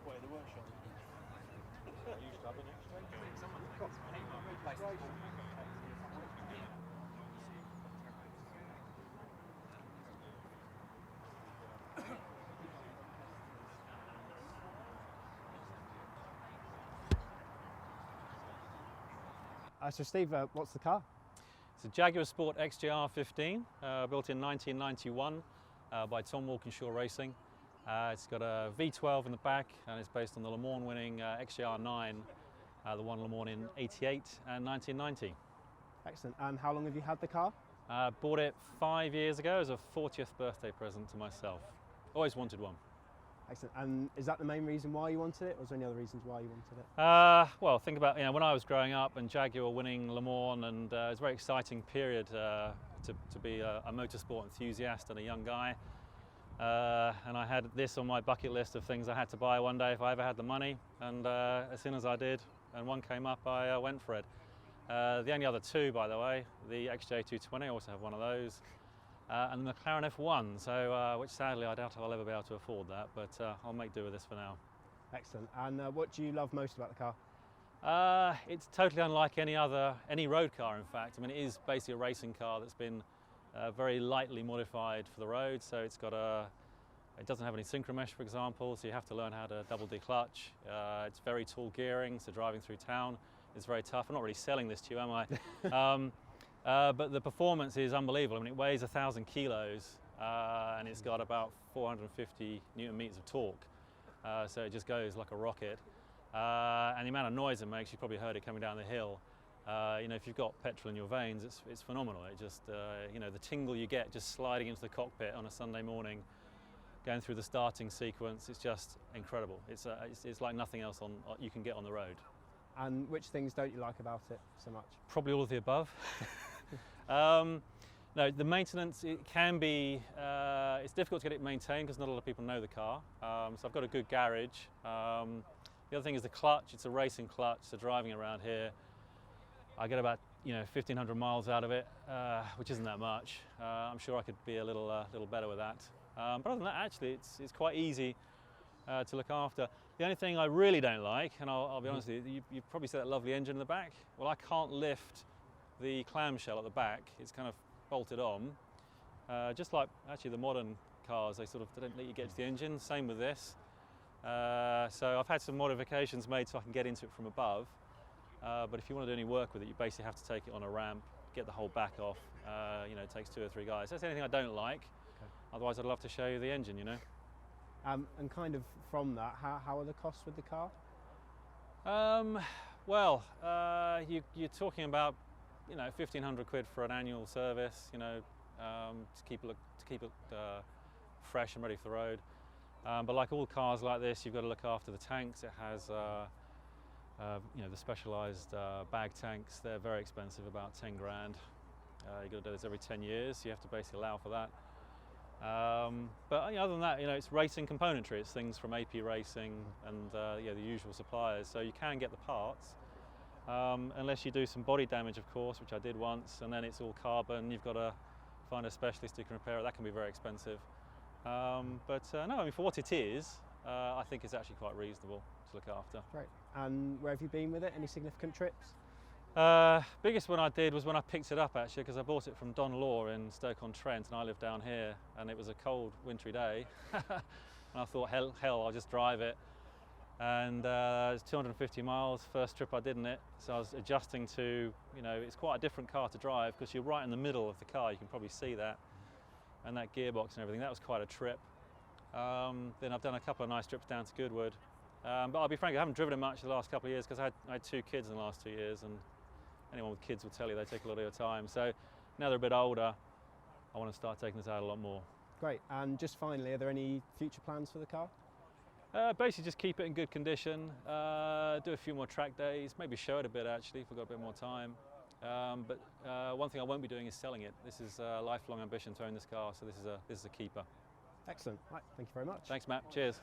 What, in the workshop? You used to have an So Steve, what's the car? It's a Jaguar Sport XJR-15, built in 1991 by Tom Walkinshaw Racing. It's got a V12 in the back and it's based on the Le Mans winning XJR-9, the one Le Mans in '88 and 1990. Excellent. And how long have you had the car? Bought it 5 years ago as a 40th birthday present to myself. Always wanted one. Excellent. And is that the main reason why you wanted it, or was there any other reasons why you wanted it? Well, think about, when I was growing up and Jaguar were winning Le Mans, and it was a very exciting period to be a motorsport enthusiast and a young guy. And I had this on my bucket list of things I had to buy one day if I ever had the money. And as soon as I did, and one came up, I went for it. The only other two, by the way, the XJ-220, I also have one of those. And the McLaren F1, so which sadly I doubt I'll ever be able to afford that, but I'll make do with this for now. Excellent. And what do you love most about the car? It's totally unlike any road car, in fact. I mean, it is basically a racing car that's been very lightly modified for the road. So it's got it doesn't have any synchromesh, for example, so you have to learn how to double declutch. It's very tall gearing, so driving through town is very tough. I'm not really selling this to you, am I? But the performance is unbelievable. I mean, it weighs 1,000 kilos and it's got about 450 Newton meters of torque. So it just goes like a rocket. And the amount of noise it makes, you probably heard it coming down the hill. If you've got petrol in your veins, it's phenomenal. It just, the tingle you get just sliding into the cockpit on a Sunday morning, going through the starting sequence, it's just incredible. It's like nothing else you can get on the road. And which things don't you like about it so much? Probably all of the above. No, the maintenance, it can be, it's difficult to get it maintained because not a lot of people know the car. So I've got a good garage. The other thing is the clutch. It's a racing clutch, so driving around here, I get about 1,500 miles out of it, which isn't that much. I'm sure I could be a little better with that. But other than that, actually, it's quite easy to look after. The only thing I really don't like, and I'll be honest with you, you've probably seen that lovely engine in the back. Well, I can't lift the clamshell at the back. It's kind of bolted on. Just like actually the modern cars, they don't let you get to the engine. Same with this. So I've had some modifications made so I can get into it from above. But if you want to do any work with it, you basically have to take it on a ramp, get the whole back off. It takes 2 or 3 guys. That's anything I don't like. Okay. Otherwise, I'd love to show you the engine, And kind of from that, how are the costs with the car? You're talking about 1,500 quid for an annual service, to keep it fresh and ready for the road. But like all cars like this, you've got to look after the tanks. It has the specialised bag tanks. They're very expensive, about 10 grand. You've got to do this every 10 years, so you have to basically allow for that. But other than that, it's racing componentry. It's things from AP Racing and the usual suppliers. So you can get the parts, unless you do some body damage, of course, which I did once, and then it's all carbon. You've got to find a specialist who can repair it. That can be very expensive. No, I mean, for what it is, I think it's actually quite reasonable to look after. Great. And where have you been with it? Any significant trips? Biggest one I did was when I picked it up, actually, because I bought it from Don Law in Stoke-on-Trent, and I live down here, and it was a cold, wintry day. And I thought, hell, I'll just drive it. And it was 250 miles, first trip I did in it. So I was adjusting to, it's quite a different car to drive because you're right in the middle of the car. You can probably see that. And that gearbox and everything, that was quite a trip. Then I've done a couple of nice trips down to Goodwood. But I'll be frank, I haven't driven it much the last couple of years because I had 2 kids in the last 2 years, and anyone with kids will tell you they take a lot of your time. So now they're a bit older, I want to start taking this out a lot more. Great. And just finally, are there any future plans for the car? Basically just keep it in good condition, do a few more track days, maybe show it a bit actually if we've got a bit more time. But one thing I won't be doing is selling it. This is a lifelong ambition to own this car, so this is a keeper. Excellent. Right, thank you very much. Thanks, Matt. Cheers.